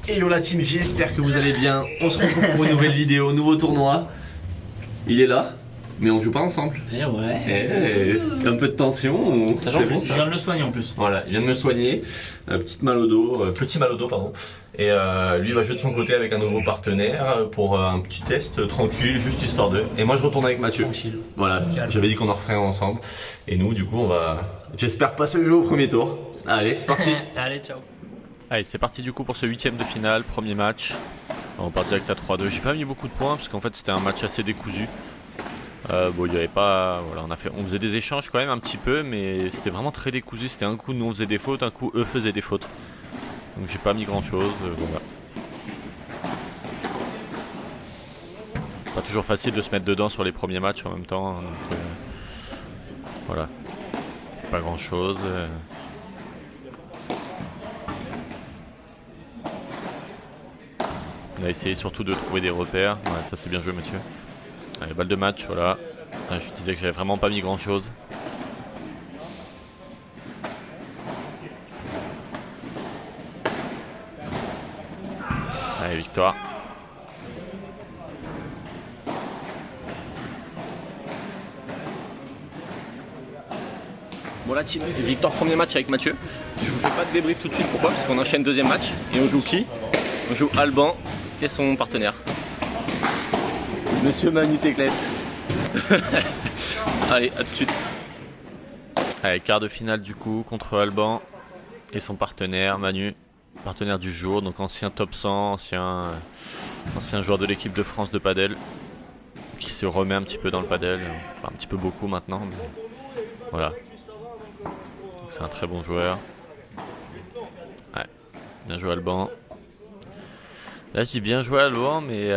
Hello la team, j'espère que vous allez bien. On se retrouve pour une nouvelle vidéo, nouveau tournoi. Il est là, mais on joue pas ensemble. Eh ouais. Un peu de tension. Sachant que je viens de le soigner en plus. Voilà, il vient de me soigner. Petit mal au dos, pardon. Et lui va jouer de son côté avec un nouveau partenaire pour un petit test tranquille, juste histoire d'eux. Et moi je retourne avec Mathieu. Tranquille. Voilà, j'avais dit qu'on en referait un ensemble. Et nous, du coup, on va. J'espère passer le jeu au premier tour. Allez, c'est parti. Allez, ciao. Allez, c'est parti du coup pour ce 8ème de finale, premier match. On part direct à 3-2. J'ai pas mis beaucoup de points parce qu'en fait c'était un match assez décousu. Bon, il y avait pas. Voilà, on faisait des échanges quand même un petit peu, mais c'était vraiment très décousu. C'était un coup nous on faisait des fautes, un coup eux faisaient des fautes. Donc j'ai pas mis grand chose. Voilà. Pas toujours facile de se mettre dedans sur les premiers matchs en même temps. Hein, donc, voilà. Pas grand chose. On a essayé surtout de trouver des repères. Ouais, ça c'est bien joué Mathieu. Allez, balle de match, voilà. Je disais que j'avais vraiment pas mis grand chose. Allez, victoire. Bon la team, victoire premier match avec Mathieu. Je vous fais pas de débrief tout de suite, pourquoi? Parce qu'on enchaîne deuxième match. Et on joue qui? On joue Alban et son partenaire. Monsieur Manu Teclès. Allez, à tout de suite. Allez, quart de finale du coup contre Alban et son partenaire Manu. Partenaire du jour, donc ancien top 100, ancien joueur de l'équipe de France de padel. Qui se remet un petit peu dans le padel. Enfin, un petit peu beaucoup maintenant. Mais voilà. C'est un très bon joueur. Ouais, bien joué Alban. Là je dis bien joué Alban, mais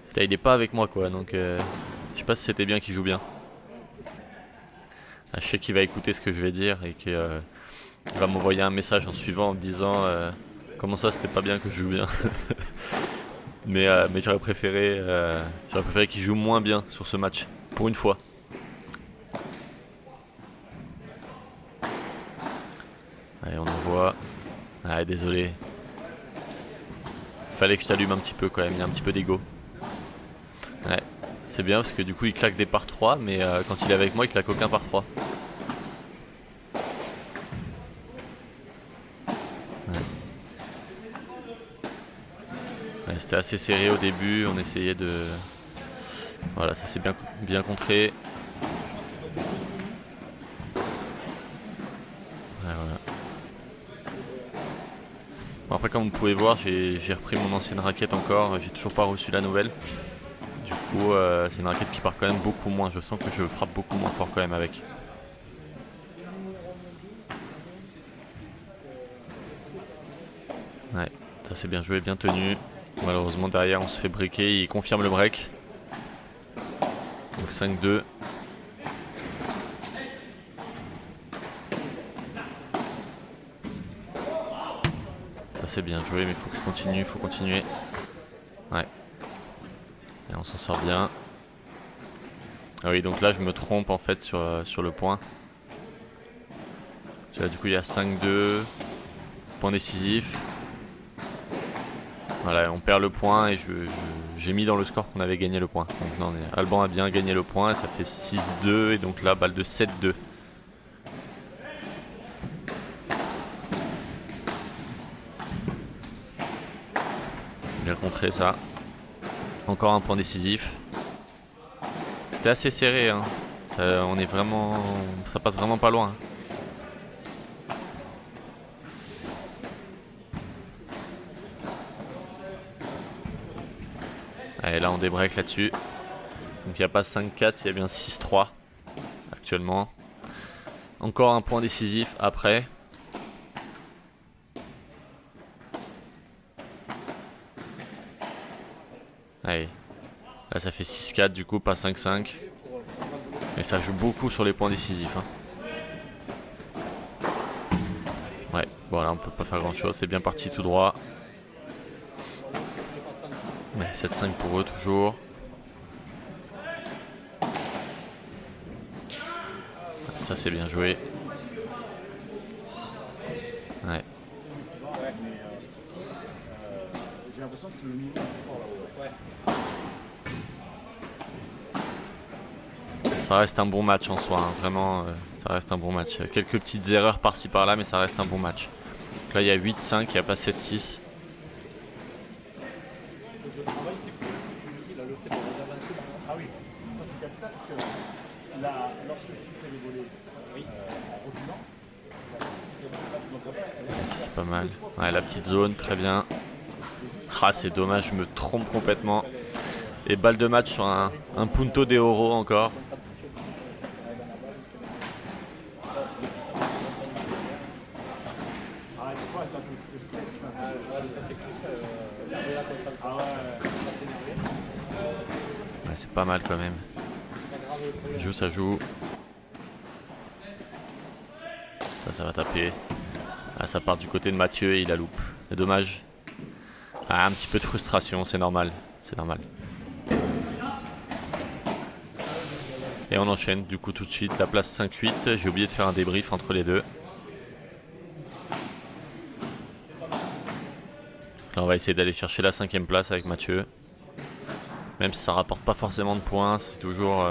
putain, il est pas avec moi quoi, donc je sais pas si c'était bien qu'il joue bien. Je sais qu'il va écouter ce que je vais dire et qu'il va m'envoyer un message en suivant en me disant comment ça c'était pas bien que je joue bien. mais j'aurais préféré qu'il joue moins bien sur ce match, pour une fois. Allez, on envoie. Ah, désolé. Fallait que je t'allume un petit peu quand même, il y a un petit peu d'ego. Ouais, c'est bien parce que du coup il claque des par 3, mais quand il est avec moi il claque aucun par 3. Ouais. Ouais, c'était assez serré au début, on essayait de... Voilà, ça s'est bien contré. Ouais, voilà. Bon, après comme vous pouvez voir, j'ai repris mon ancienne raquette encore, j'ai toujours pas reçu la nouvelle. Du coup c'est une raquette qui part quand même beaucoup moins, je sens que je frappe beaucoup moins fort quand même avec. Ouais, ça c'est bien joué, bien tenu. Malheureusement derrière on se fait breaker, il confirme le break. Donc 5-2. Ça c'est bien joué, mais il faut que je continue, il faut continuer. Ouais. Et on s'en sort bien. Ah oui, donc là je me trompe en fait sur le point. Là, du coup il y a 5-2. Point décisif. Voilà, on perd le point et j'ai mis dans le score qu'on avait gagné le point. Donc non, Alban a bien gagné le point et ça fait 6-2 et donc là balle de 7-2. Bien contré ça. Encore un point décisif. C'était assez serré, hein. Ça passe vraiment pas loin. Allez, là on débreak là-dessus. Donc il n'y a pas 5-4, il y a bien 6-3 actuellement. Encore un point décisif après. Allez. Là ça fait 6-4 du coup, pas 5-5. Mais ça joue beaucoup sur les points décisifs. Hein. Ouais, bon là on peut pas faire grand chose, c'est bien parti tout droit. Ouais, 7-5 pour eux toujours. Ça c'est bien joué. Ouais. Ça reste un bon match en soi, hein. Vraiment, ça reste un bon match. Quelques petites erreurs par-ci par-là, mais ça reste un bon match. Donc là, il y a 8-5, il n'y a pas 7-6. Le travail, c'est fou ce que tu dis, là, le fait de avancer dans... Ah oui, c'est capital parce que là, lorsque tu fais les volets en reculant, C'est pas mal. Ouais, la petite zone, très bien. Ah, c'est dommage, je me trompe complètement. Et balle de match sur un punto de oro encore. Ouais, c'est pas mal quand même. Ça joue, ça joue. Ça va taper. Ah, ça part du côté de Mathieu et il la loupe. C'est dommage. Ah, un petit peu de frustration, c'est normal. C'est normal. Et on enchaîne du coup tout de suite la place 5-8. J'ai oublié de faire un débrief entre les deux. Là, on va essayer d'aller chercher la 5e place avec Mathieu. Même si ça rapporte pas forcément de points, c'est toujours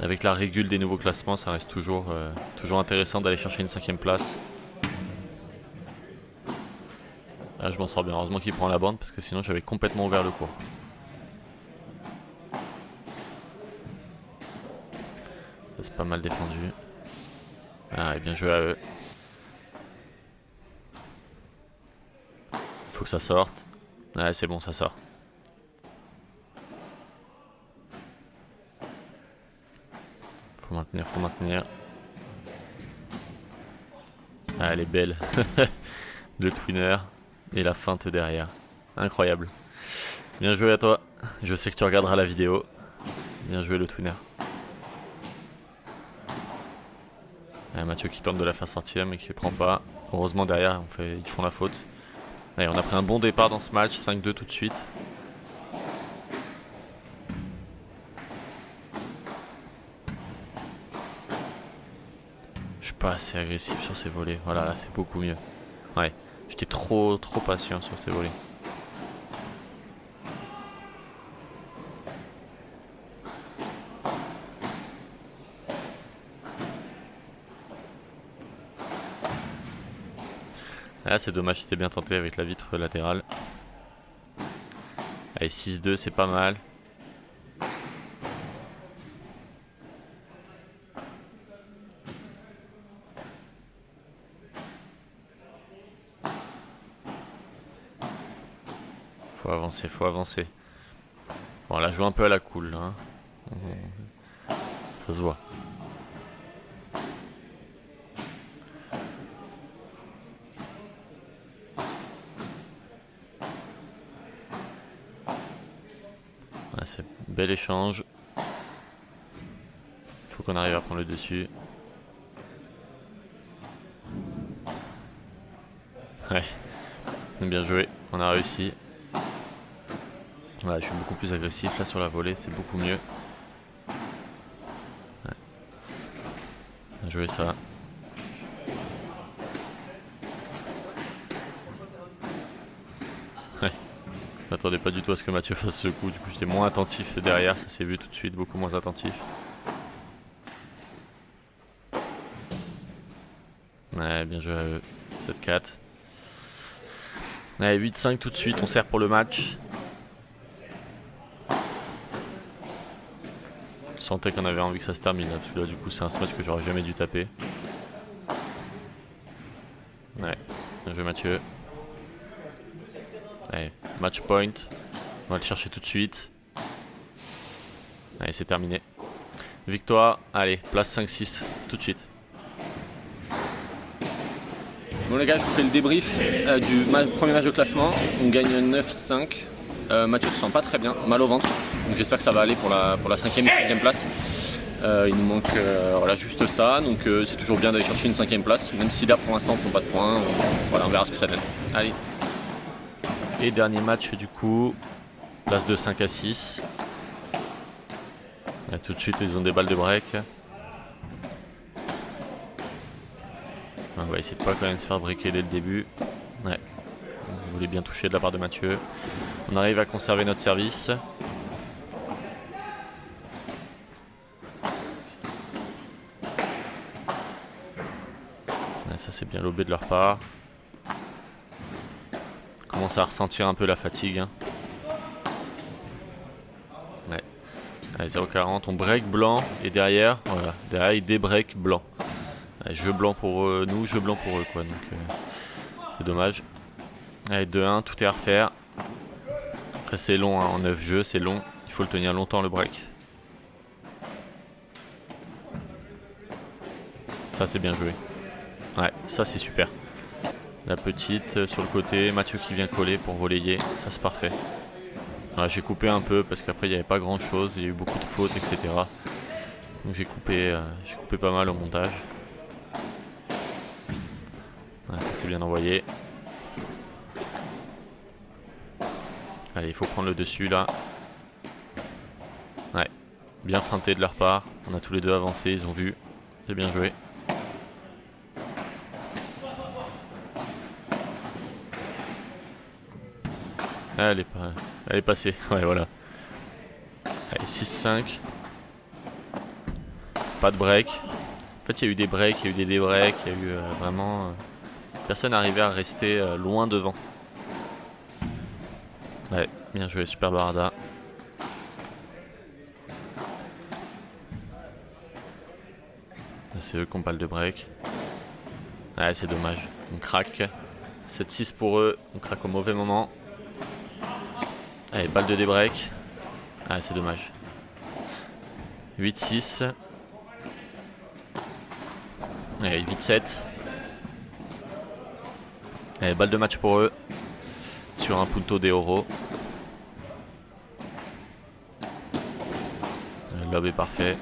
avec la régule des nouveaux classements, ça reste toujours intéressant d'aller chercher une 5e place. Là, je m'en sors bien. Heureusement qu'il prend la bande parce que sinon j'avais complètement ouvert le cours. Ça, c'est pas mal défendu. Ah, et bien joué à eux. Il faut que ça sorte. Ouais, c'est bon, ça sort. Faut maintenir, faut maintenir. Ah, elle est belle. Le twinner et la feinte derrière. Incroyable. Bien joué à toi. Je sais que tu regarderas la vidéo. Bien joué le twinner. Ah, Mathieu qui tente de la faire sortir mais qui ne prend pas. Heureusement derrière ils font la faute. Allez, on a pris un bon départ dans ce match. 5-2 tout de suite. Je suis pas assez agressif sur ces volets. Voilà, là c'est beaucoup mieux. Ouais, j'étais trop patient sur ces volets. Ah, c'est dommage, c'était bien tenté avec la vitre latérale. Allez, 6-2, c'est pas mal. Faut avancer, faut avancer. Bon, là, je joue un peu à la cool. Hein. Ça se voit. Voilà, c'est bel échange. Faut qu'on arrive à prendre le dessus. Ouais, bien joué, on a réussi. Ouais, je suis beaucoup plus agressif là sur la volée, c'est beaucoup mieux. Ouais. Bien joué ça. Ouais. Je m'attendais pas du tout à ce que Mathieu fasse ce coup, du coup j'étais moins attentif derrière, ça s'est vu tout de suite, beaucoup moins attentif. Ouais, bien joué à eux. 7-4. Allez, 8-5 tout de suite, on sert pour le match. Je sentais qu'on avait envie que ça se termine là, parce que là du coup c'est un smash que j'aurais jamais dû taper. Ouais, bien joué Mathieu. Allez, match point. On va le chercher tout de suite. Allez, c'est terminé. Victoire, allez, place 5-6 tout de suite. Bon les gars, je vous fais le débrief du premier match de classement. On gagne 9-5. Mathieu se sent pas très bien, mal au ventre. Donc j'espère que ça va aller pour la 5e et 6e place. Il nous manque voilà, juste ça. Donc c'est toujours bien d'aller chercher une 5e place. Même si là pour l'instant on ne prend pas de points. Voilà, on verra ce que ça donne. Allez. Et dernier match du coup. Place de 5 à 6. Là, tout de suite ils ont des balles de break. On va essayer de pas quand même se faire briquer dès le début. Ouais. voulait bien toucher de la part de Mathieu. On arrive à conserver notre service. Ça c'est bien lobé de leur part. On commence à ressentir un peu la fatigue. Hein. Ouais. Allez, 0,40. On break blanc et derrière, voilà, derrière il débreak blanc. Allez, jeu blanc pour nous, jeu blanc pour eux quoi. Donc c'est dommage. Allez, 2-1, tout est à refaire. Après c'est long, hein, en 9 jeux, c'est long. Il faut le tenir longtemps le break. Ça c'est bien joué. Ouais, ça c'est super. La petite sur le côté, Mathieu qui vient coller pour relayer, ça c'est parfait. Ouais, j'ai coupé un peu parce qu'après il n'y avait pas grand chose, il y a eu beaucoup de fautes, etc. Donc j'ai coupé pas mal au montage. Ouais, ça c'est bien envoyé. Allez, il faut prendre le dessus là. Ouais, bien feinté de leur part. On a tous les deux avancé, ils ont vu. C'est bien joué. Elle est passée, ouais voilà. Allez, 6-5. Pas de break. En fait il y a eu des breaks, il y a eu des débreaks, il y a eu vraiment... personne n'arrivait à rester loin devant. Ouais, bien joué, super Barada. C'est eux qui ont pas le de break. Ouais, c'est dommage, on craque. 7-6 pour eux, on craque au mauvais moment. Allez, balle de débreak. Ah, c'est dommage. 8-6. Allez, 8-7. Allez, balle de match pour eux. Sur un punto de oro. Le lob est parfait.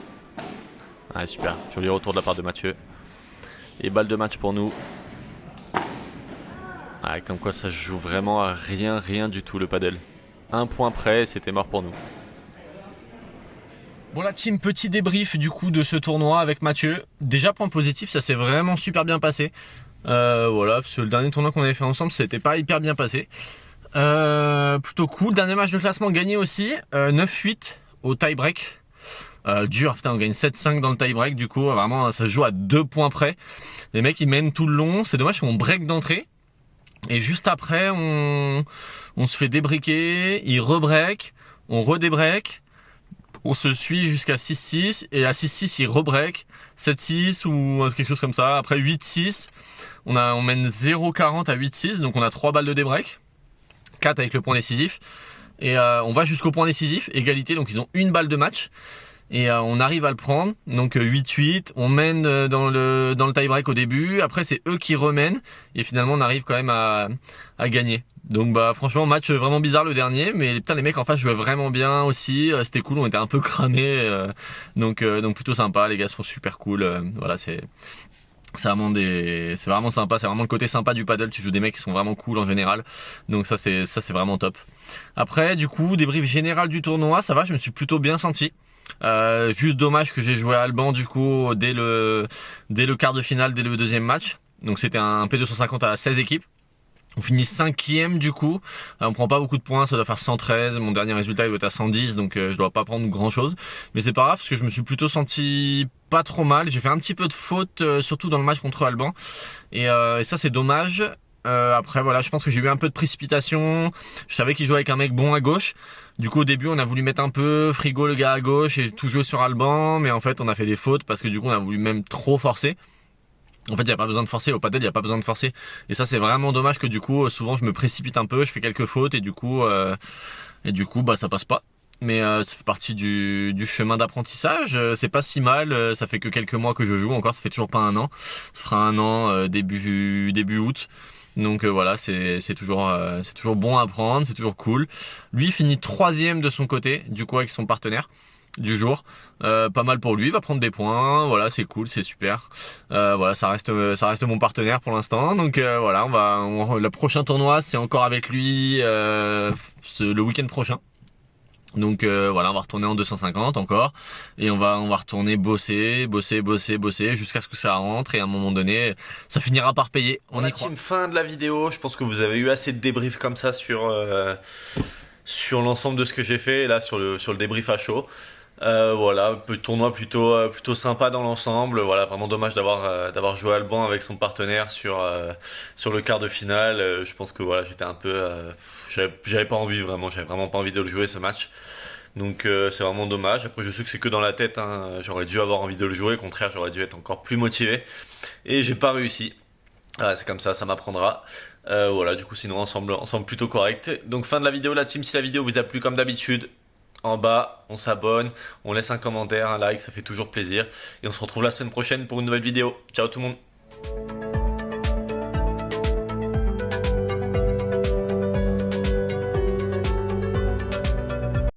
Ah, super. Joli retour de la part de Mathieu. Et balle de match pour nous. Ah, comme quoi ça joue vraiment à rien du tout le padel. Un point près, c'était mort pour nous. Bon la team, petit débrief du coup de ce tournoi avec Mathieu. Déjà point positif, ça s'est vraiment super bien passé. Voilà, parce que le dernier tournoi qu'on avait fait ensemble, c'était pas hyper bien passé. Plutôt cool. Dernier match de classement gagné aussi. 9-8 au tie-break. Dur, putain, on gagne 7-5 dans le tie-break. Du coup, vraiment, ça se joue à 2 points près. Les mecs, ils mènent tout le long. C'est dommage qu'on break d'entrée. Et juste après, on se fait débriquer, ils rebreak, on redébreak, on se suit jusqu'à 6-6, et à 6-6, ils rebreak, 7-6 ou quelque chose comme ça. Après 8-6, on mène 0-40 à 8-6, donc on a 3 balles de débreak, 4 avec le point décisif, et on va jusqu'au point décisif, égalité, donc ils ont une balle de match. Et on arrive à le prendre, donc 8-8, on mène dans le tie-break au début, après c'est eux qui remènent, et finalement on arrive quand même à gagner. Donc bah franchement match vraiment bizarre le dernier, mais putain les mecs en face jouaient vraiment bien aussi, c'était cool, on était un peu cramés, donc plutôt sympa, les gars sont super cool, voilà c'est vraiment sympa, c'est vraiment le côté sympa du paddle, tu joues des mecs qui sont vraiment cool en général, donc ça c'est vraiment top. Après du coup débrief général du tournoi, ça va, je me suis plutôt bien senti. Juste dommage que j'ai joué à Alban du coup dès le quart de finale, dès le deuxième match, donc c'était un P250 à 16 équipes. On finit 5e du coup, on prend pas beaucoup de points, ça doit faire 113, mon dernier résultat il doit être à 110, donc je dois pas prendre grand chose, mais c'est pas grave parce que je me suis plutôt senti pas trop mal, j'ai fait un petit peu de faute surtout dans le match contre Alban, et ça c'est dommage. Après voilà, je pense que j'ai eu un peu de précipitation, je savais qu'il jouait avec un mec bon à gauche, du coup au début on a voulu mettre un peu frigo le gars à gauche et tout jouer sur Alban, mais en fait on a fait des fautes parce que du coup on a voulu même trop forcer. En fait, il n'y a pas besoin de forcer. Au padel, il n'y a pas besoin de forcer. Et ça, c'est vraiment dommage que du coup, souvent, je me précipite un peu, je fais quelques fautes et du coup, bah, ça passe pas. Mais ça fait partie du chemin d'apprentissage. C'est pas si mal. Ça fait que quelques mois que je joue. Encore, ça fait toujours pas un an. Ça fera un an début août. Donc voilà, c'est toujours bon à apprendre. C'est toujours cool. Lui finit 3e de son côté, du coup avec son partenaire du jour, pas mal pour lui, il va prendre des points, voilà, c'est cool, c'est super, voilà, ça reste mon partenaire pour l'instant, donc voilà, le prochain tournoi c'est encore avec lui le week-end prochain, Donc voilà, on va retourner en 250 encore et on va retourner bosser jusqu'à ce que ça rentre et à un moment donné, ça finira par payer. On y croit. Fin de la vidéo. Je pense que vous avez eu assez de débriefs comme ça sur l'ensemble de ce que j'ai fait. Et là, sur le débrief à chaud. Voilà, tournoi plutôt sympa dans l'ensemble. Voilà, vraiment dommage d'avoir joué Alban avec son partenaire sur le quart de finale. Je pense que voilà, j'étais un peu, j'avais pas envie vraiment, j'avais vraiment pas envie de le jouer ce match. Donc c'est vraiment dommage. Après, je sais que c'est que dans la tête, hein. J'aurais dû avoir envie de le jouer. Au contraire, j'aurais dû être encore plus motivé. Et j'ai pas réussi. C'est comme ça m'apprendra. Voilà, du coup, sinon ensemble plutôt correct. Donc fin de la vidéo, la team. Si la vidéo vous a plu comme d'habitude, en bas, on s'abonne, on laisse un commentaire, un like, ça fait toujours plaisir. Et on se retrouve la semaine prochaine pour une nouvelle vidéo. Ciao tout le monde.